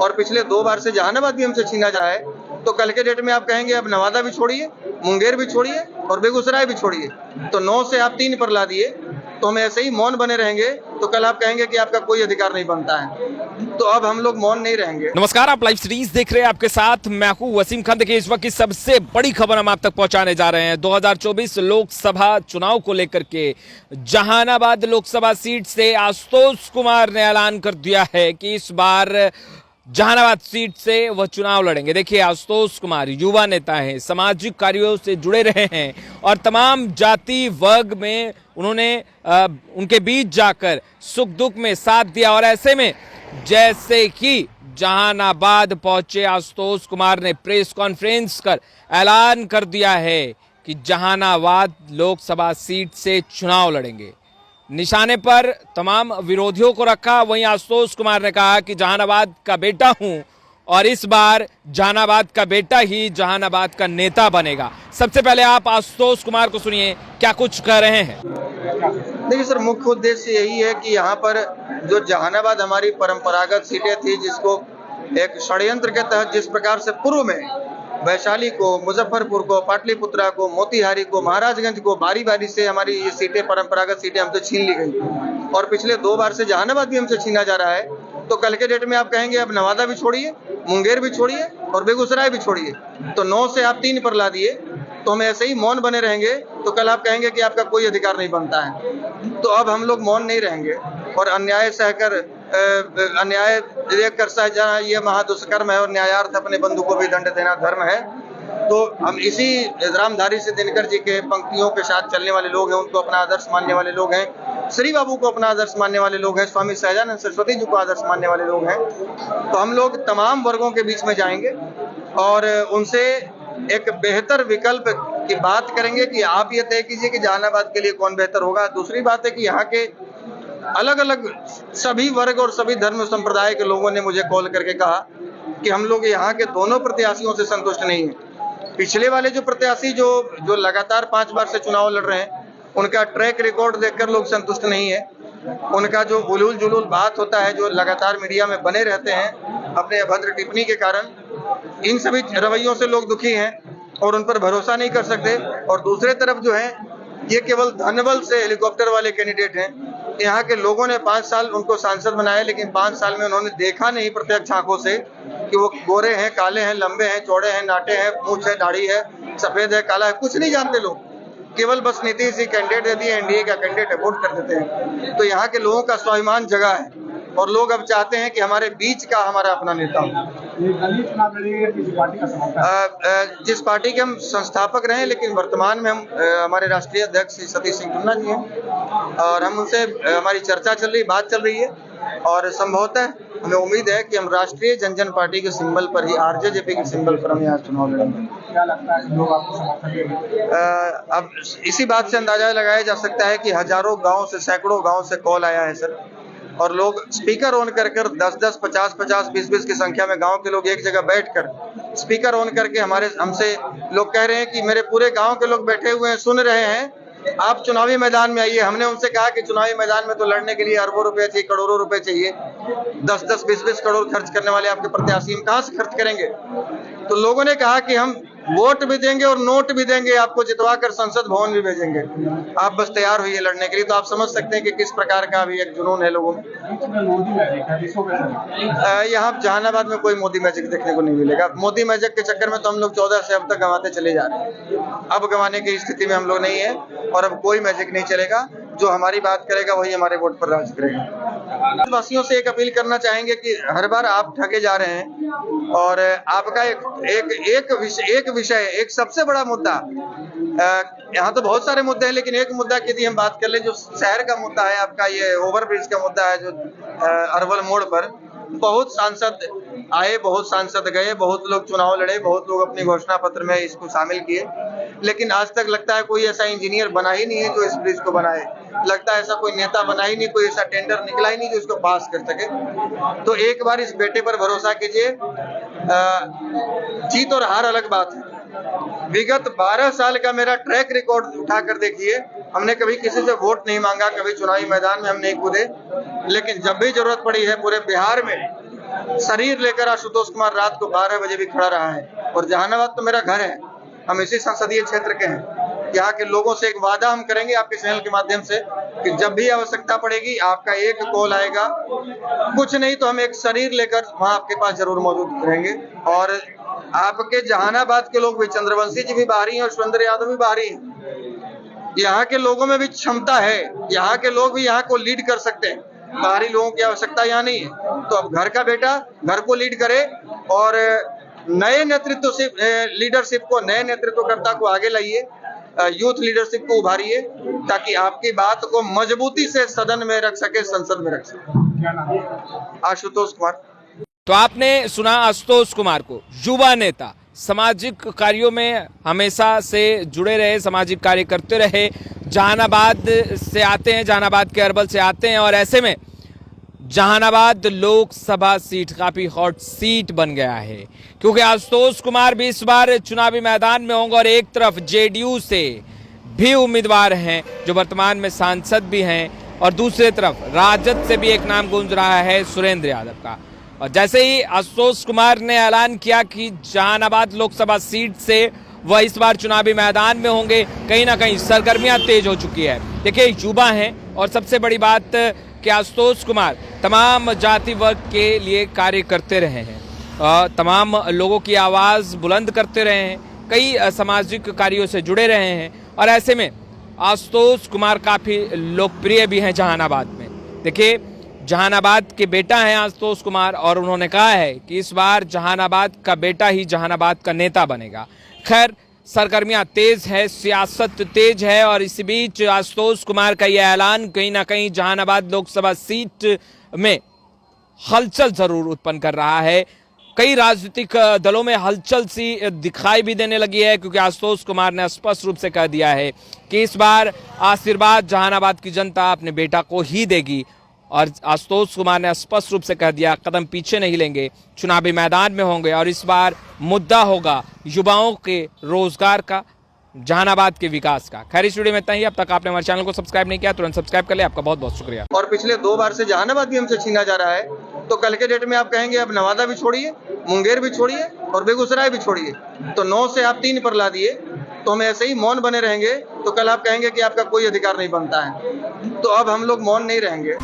और पिछले 2 बार से जहानाबाद भी हमसे छीना जा रहा है। तो कल के डेट में आप कहेंगे अब नवादा भी छोड़िए, मुंगेर भी छोड़िए और बेगूसराय भी छोड़िए। तो 9 से आप 3 पर ला दिए, तो हम ऐसे ही मौन बने रहेंगे तो कल आप कहेंगे कि आपका कोई अधिकार नहीं बनता है। तो अब हम लोग मौन नहीं रहेंगे। नमस्कार, आप लाइव सीरीज देख रहे हैं, आपके साथ मैं हूं वसीम खान। देखिए, इस वक्त की सबसे बड़ी खबर हम आप तक पहुंचाने जा रहे हैं। 2024 लोकसभा चुनाव को लेकर के जहानाबाद लोकसभा सीट से आशुतोष कुमार ने ऐलान कर दिया है कि इस बार जहानाबाद सीट से वह चुनाव लड़ेंगे। देखिए, आशुतोष कुमार युवा नेता हैं, सामाजिक कार्यों से जुड़े रहे हैं और तमाम जाति वर्ग में उन्होंने उनके बीच जाकर सुख दुख में साथ दिया। और ऐसे में जैसे कि जहानाबाद पहुंचे आशुतोष कुमार ने प्रेस कॉन्फ्रेंस कर ऐलान कर दिया है कि जहानाबाद लोकसभा सीट से चुनाव लड़ेंगे। निशाने पर तमाम विरोधियों को रखा। वहीं आशुतोष कुमार ने कहा कि जहानाबाद का बेटा हूं और इस बार जहानाबाद का बेटा ही जहानाबाद का नेता बनेगा। सबसे पहले आप आशुतोष कुमार को सुनिए, क्या कुछ कह रहे हैं। देखिए सर, मुख्य उद्देश्य यही है कि यहाँ पर जो जहानाबाद हमारी परंपरागत सीटें थी, जिसको एक षड्यंत्र के तहत जिस प्रकार से पूर्व में वैशाली को, मुजफ्फरपुर को, पाटलिपुत्रा को, मोतिहारी को, महाराजगंज को बारी बारी से हमारी ये सीटें, परंपरागत सीटें हमसे छीन ली गई और पिछले 2 बार से जहानाबाद भी हमसे छीना जा रहा है। तो कल के डेट में आप कहेंगे अब नवादा भी छोड़िए, मुंगेर भी छोड़िए और बेगूसराय भी छोड़िए। तो 9 से आप 3 पर ला दिए, तो हम ऐसे ही मौन बने रहेंगे तो कल आप कहेंगे कि आपका कोई अधिकार नहीं बनता है। तो अब हम लोग मौन नहीं रहेंगे और अन्याय सहकर अन्याय देख कर सह जाना ये महादुष्कर्म है और न्यायार्थ अपने बंधु को भी दंड देना धर्म है। तो हम इसी रामधारी से दिनकर जी के पंक्तियों के साथ चलने वाले लोग हैं, उनको अपना आदर्श मानने वाले लोग हैं, श्री बाबू को अपना आदर्श मानने वाले लोग हैं, स्वामी सहजानंद सरस्वती जी को आदर्श मानने वाले लोग हैं। तो हम लोग तमाम वर्गों के बीच में जाएंगे और उनसे एक बेहतर विकल्प की बात करेंगे कि आप ये तय कीजिए कि जहानाबाद के लिए कौन बेहतर होगा। दूसरी बात है कि यहाँ के अलग अलग सभी वर्ग और सभी धर्म संप्रदाय के लोगों ने मुझे कॉल करके कहा कि हम लोग यहाँ के दोनों प्रत्याशियों से संतुष्ट नहीं हैं। पिछले वाले जो प्रत्याशी जो लगातार 5 बार से चुनाव लड़ रहे हैं, उनका ट्रैक रिकॉर्ड देखकर लोग संतुष्ट नहीं है। उनका जो उलूल जुलूल बात होता है, जो लगातार मीडिया में बने रहते हैं अपने अभद्र टिप्पणी के कारण, इन सभी रवैयों से लोग दुखी हैं और उन पर भरोसा नहीं कर सकते। और दूसरे तरफ जो है, ये केवल धनबल से हेलीकॉप्टर वाले कैंडिडेट हैं। यहाँ के लोगों ने 5 साल उनको सांसद बनाया, लेकिन 5 साल में उन्होंने देखा नहीं प्रत्यक्ष आंखों से कि वो गोरे हैं, काले हैं, लंबे हैं, चौड़े हैं, नाटे हैं, मूंछ है, दाढ़ी है, सफेद है, काला है, कुछ नहीं जानते लोग। केवल बस नीतीश जी कैंडिडेट दे दिए, एनडीए का कैंडिडेट है, वोट कर देते हैं। तो यहाँ के लोगों का स्वाभिमान जगा है और लोग अब चाहते हैं कि हमारे बीच का हमारा अपना नेता हो। जिस पार्टी के हम संस्थापक रहे, लेकिन वर्तमान में हम हमारे राष्ट्रीय अध्यक्ष सतीश सिंह टुन्ना जी हैं और हम उनसे हमारी चर्चा चल रही, बात चल रही है और संभवतः हमें उम्मीद है कि हम राष्ट्रीय जनजन पार्टी के सिंबल पर ही, आरजेजेपी के सिंबल पर हम यहाँ चुनाव लड़ेंगे। क्या लगता है लोग आपको समर्थन देंगे? अब इसी बात से अंदाजा लगाया जा सकता है कि हजारों गाँव से, सैकड़ों गाँव से कॉल आया है सर, और लोग स्पीकर ऑन कर 10-10, 50-50, 20-20 की संख्या में गांव के लोग एक जगह बैठकर स्पीकर ऑन करके हमसे लोग कह रहे हैं कि मेरे पूरे गांव के लोग बैठे हुए हैं, सुन रहे हैं, आप चुनावी मैदान में आइए। हमने उनसे कहा कि चुनावी मैदान में तो लड़ने के लिए अरबों रुपए चाहिए, करोड़ों रुपए चाहिए, 10-10, 20-20 करोड़ खर्च करने वाले आपके प्रत्याशी हम कहां से खर्च करेंगे। तो लोगों ने कहा कि हम वोट भी देंगे और नोट भी देंगे, आपको जितवा कर संसद भवन भी भेजेंगे, आप बस तैयार होइए लड़ने के लिए। तो आप समझ सकते हैं कि किस प्रकार का अभी एक जुनून है लोगों में। यहाँ जहानाबाद में कोई मोदी मैजिक देखने को नहीं मिलेगा। मोदी मैजिक के चक्कर में तो हम लोग 14 से अब तक गंवाते चले जा रहे हैं। अब गंवाने की स्थिति में हम लोग नहीं है और अब कोई मैजिक नहीं चलेगा। जो हमारी बात करेगा वही हमारे वोट पर राज करेगा। वासियों से एक अपील करना चाहेंगे कि हर बार आप ठगे जा रहे हैं और आपका एक विषय, एक सबसे बड़ा मुद्दा, यहाँ तो बहुत सारे मुद्दे हैं, लेकिन एक मुद्दा की यदि हम बात कर ले, जो शहर का मुद्दा है आपका, ये ओवरब्रिज का मुद्दा है जो अरवल मोड़ पर बहुत सांसद आए, बहुत सांसद गए, बहुत लोग चुनाव लड़े, बहुत लोग अपनी घोषणा पत्र में इसको शामिल किए, लेकिन आज तक लगता है कोई ऐसा इंजीनियर बना ही नहीं है जो इस ब्रिज को बनाए। लगता है ऐसा कोई नेता बना ही नहीं, कोई ऐसा टेंडर निकला ही नहीं जो इसको पास कर सके। तो एक बार इस बेटे पर भरोसा कीजिए। जीत और हार अलग बात है। विगत 12 साल का मेरा ट्रैक रिकॉर्ड उठाकर देखिए, हमने कभी किसी से वोट नहीं मांगा, कभी चुनावी मैदान में हम नहीं कूदे, लेकिन जब भी जरूरत पड़ी है पूरे बिहार में शरीर लेकर आशुतोष कुमार रात को 12 बजे भी खड़ा रहा है। और जहानाबाद तो मेरा घर है, हम इसी संसदीय क्षेत्र के हैं। यहाँ के लोगों से एक वादा हम करेंगे आपके चैनल के माध्यम से कि जब भी आवश्यकता पड़ेगी आपका एक कॉल आएगा, कुछ नहीं तो हम एक शरीर लेकर वहाँ आपके पास जरूर मौजूद रहेंगे। और आपके जहानाबाद के लोग भी, चंद्रवंशी जी भी बाहरी हैं और सुरेंद्र यादव भी बाहरी हैं। यहाँ के लोगों में भी क्षमता है, यहाँ के लोग भी यहाँ को लीड कर सकते हैं, बाहरी लोगों की आवश्यकता यहाँ नहीं है। तो अब घर का बेटा घर को लीड करे और नए नेतृत्व से लीडरशिप को, नए नेतृत्वकर्ता को आगे लाइए, यूथ लीडरशिप को उभारिए, ताकि आपकी बात को मजबूती से सदन में रख सके, संसद में रख सके। क्या नाम है? आशुतोष कुमार। तो आपने सुना आशुतोष कुमार को, युवा नेता, सामाजिक कार्यों में हमेशा से जुड़े रहे, सामाजिक कार्य करते रहे, जहानाबाद से आते हैं, जहानाबाद के अरबल से आते हैं और ऐसे में जहानाबाद लोकसभा सीट काफी हॉट सीट बन गया है, क्योंकि आशुतोष कुमार भी इस बार चुनावी मैदान में होंगे और एक तरफ जेडीयू से भी उम्मीदवार हैं जो वर्तमान में सांसद भी हैं और दूसरी तरफ राजद से भी एक नाम गूंज रहा है सुरेंद्र यादव का। और जैसे ही आशुतोष कुमार ने ऐलान किया कि जहानाबाद लोकसभा सीट से वह इस बार चुनावी मैदान में होंगे, कहीं ना कहीं सरगर्मियां तेज हो चुकी है। देखिए, युवा हैं और सबसे बड़ी बात कि आशुतोष कुमार तमाम जाति वर्ग के लिए कार्य करते रहे हैं, तमाम लोगों की आवाज़ बुलंद करते रहे हैं, कई सामाजिक कार्यों से जुड़े रहे हैं और ऐसे में आशुतोष कुमार काफ़ी लोकप्रिय भी हैं जहानाबाद में। देखिए, जहानाबाद के बेटा हैं आशुतोष कुमार और उन्होंने कहा है कि इस बार जहानाबाद का बेटा ही जहानाबाद का नेता बनेगा। खैर, सरगर्मियां तेज है, सियासत तेज है और इसी बीच आशुतोष कुमार का यह ऐलान कहीं ना कहीं जहानाबाद लोकसभा सीट में हलचल जरूर उत्पन्न कर रहा है। कई राजनीतिक दलों में हलचल सी दिखाई भी देने लगी है, क्योंकि आशुतोष कुमार ने स्पष्ट रूप से कह दिया है कि इस बार आशीर्वाद जहानाबाद की जनता अपने बेटा को ही देगी। और आशुतोष कुमार ने स्पष्ट रूप से कह दिया, कदम पीछे नहीं लेंगे, चुनावी मैदान में होंगे और इस बार मुद्दा होगा युवाओं के रोजगार का, जहानाबाद के विकास का। खैर, इस वीडियो में इतना ही। अब तक आपने हमारे चैनल को सब्सक्राइब नहीं किया, तुरंत सब्सक्राइब कर ले। आपका बहुत बहुत शुक्रिया। और पिछले 2 बार से जहानाबाद भी हमसे छीना जा रहा है, तो कल के डेट में आप कहेंगे अब नवादा भी छोड़िए, मुंगेर भी छोड़िए और बेगूसराय भी छोड़िए। तो 9 से आप 3 पर ला दिए, तो हम ऐसे ही मौन बने रहेंगे तो कल आप कहेंगे कि आपका कोई अधिकार नहीं बनता है। तो अब हम लोग मौन नहीं रहेंगे।